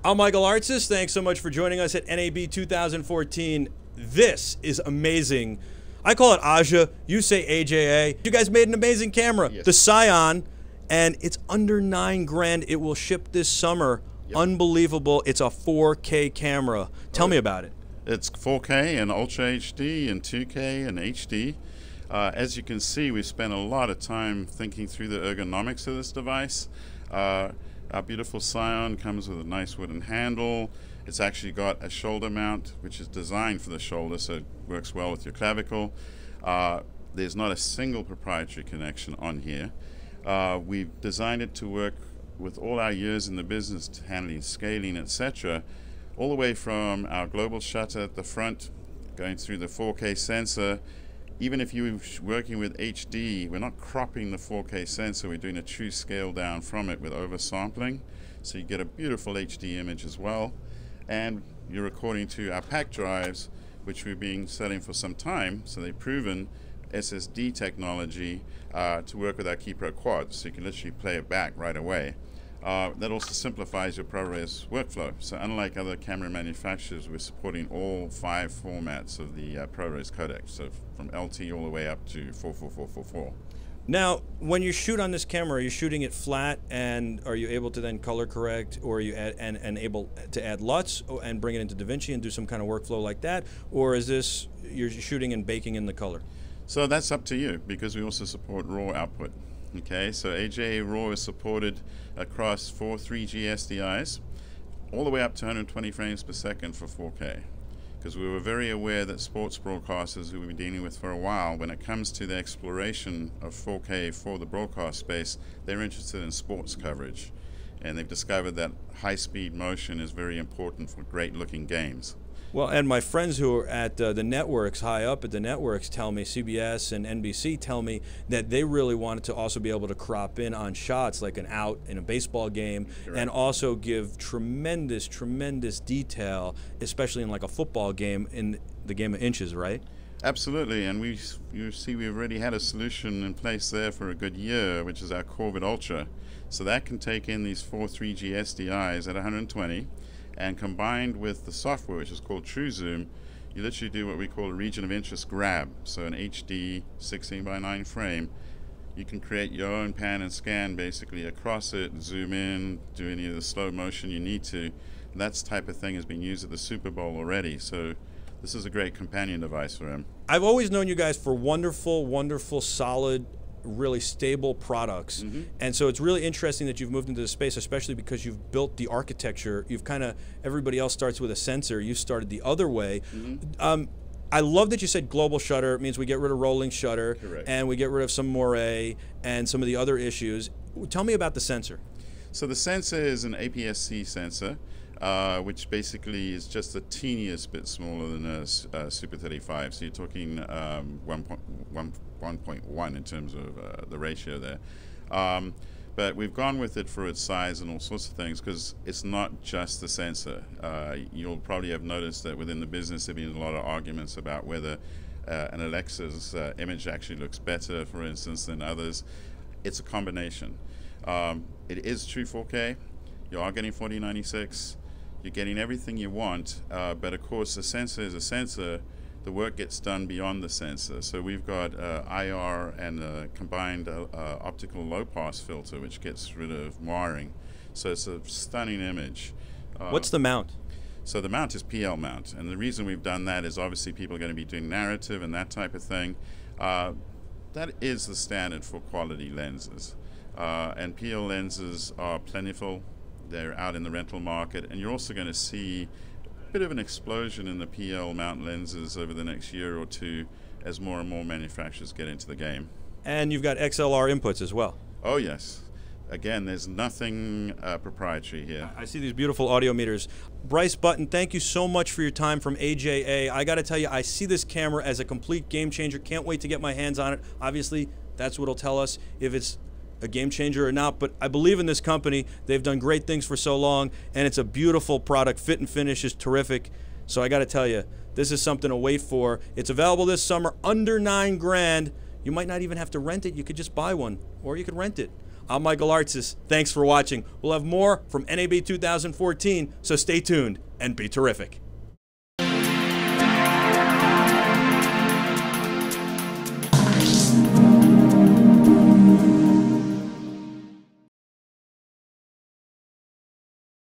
I'm Michael Artsis. Thanks so much for joining us at NAB 2014. This is amazing. I call it AJA. You say AJA. You guys made an amazing camera, Yes. the CION, and it's under $9 grand. It will ship this summer. Yep. Unbelievable. It's a 4K camera. Tell me about it. It's 4K and Ultra HD and 2K and HD. As you can see, we've spent a lot of time thinking through the ergonomics of this device. Our beautiful CION comes with a nice wooden handle. It's actually got a shoulder mount, which is designed for the shoulder, so it works well with your clavicle. There's not a single proprietary connection on here. We've designed it to work with all our years in the business, handling scaling, etc., all the way from our global shutter at the front, going through the 4K sensor. Even if you're working with HD, we're not cropping the 4K sensor, we're doing a true scale down from it with oversampling. So you get a beautiful HD image as well. And you're recording to our pack drives, which we've been selling for some time. So they've proven SSD technology to work with our KeyPro quads. So you can literally play it back right away. That also simplifies your ProRes workflow. So unlike other camera manufacturers, we're supporting all 5 formats of the ProRes codec. So from LT all the way up to 44444. Now, when you shoot on this camera, are you shooting it flat, and are you able to then color correct, or are you able to add LUTs and bring it into DaVinci and do some kind of workflow like that? Or is this, you're shooting and baking in the color? So that's up to you, because we also support RAW output. Okay, so AJA RAW is supported across 4 3G SDIs, all the way up to 120 frames per second for 4K. Because we were very aware that sports broadcasters who we've been dealing with for a while, when it comes to the exploration of 4K for the broadcast space, they're interested in sports coverage. And they've discovered that high-speed motion is very important for great-looking games. Well, and my friends who are at the networks, high up at the networks, tell me, CBS and NBC tell me that they really wanted to also be able to crop in on shots like an out in a baseball game. Correct. And also give tremendous, tremendous detail, especially in like a football game, in the game of inches, right? Absolutely, and you see we've already had a solution in place there for a good year, which is our Corvid Ultra. So that can take in these 4 3G SDIs at 120. And combined with the software, which is called True Zoom, you literally do what we call a region of interest grab. So an HD 16:9 frame, you can create your own pan and scan basically across it, zoom in, do any of the slow motion you need to. And that type of thing has been used at the Super Bowl already. So this is a great companion device for him. I've always known you guys for wonderful, wonderful, solid, really stable products. Mm-hmm. And so it's really interesting that you've moved into the space, especially because you've built the architecture. You've kind of, everybody else starts with a sensor. You started the other way. Mm-hmm. I love that you said global shutter. It means we get rid of rolling shutter. Correct. And we get rid of some moire and some of the other issues. Tell me about the sensor. So the sensor is an APS-C sensor, which basically is just the teeniest bit smaller than a Super 35. So you're talking 1.1 in terms of the ratio there. But we've gone with it for its size and all sorts of things, because it's not just the sensor. You'll probably have noticed that within the business there have been a lot of arguments about whether an Alexa's image actually looks better, for instance, than others. It's a combination. It is true 4K. You are getting 4096. You're getting everything you want, but of course a sensor is a sensor. The work gets done beyond the sensor. So we've got IR and a combined optical low-pass filter, which gets rid of wiring. So it's a stunning image. What's the mount? So the mount is PL mount, and the reason we've done that is obviously people are going to be doing narrative and that type of thing. That is the standard for quality lenses. And PL lenses are plentiful. They're out in the rental market, and you're also going to see a bit of an explosion in the PL mount lenses over the next year or two as more and more manufacturers get into the game. And you've got XLR inputs as well. Oh yes. Again, there's nothing proprietary here. I see these beautiful audio meters. Bryce Button, thank you so much for your time from AJA. I got to tell you, I see this camera as a complete game changer. Can't wait to get my hands on it. Obviously, that's what'll tell us if it's a game changer or not, but I believe in this company. They've done great things for so long, and it's a beautiful product. Fit and finish is terrific. So I got to tell you, this is something to wait for. It's available this summer under $9 grand. You might not even have to rent it. You could just buy one, or you could rent it. I'm Michael Artsis. Thanks for watching. We'll have more from NAB 2014, so stay tuned and be terrific.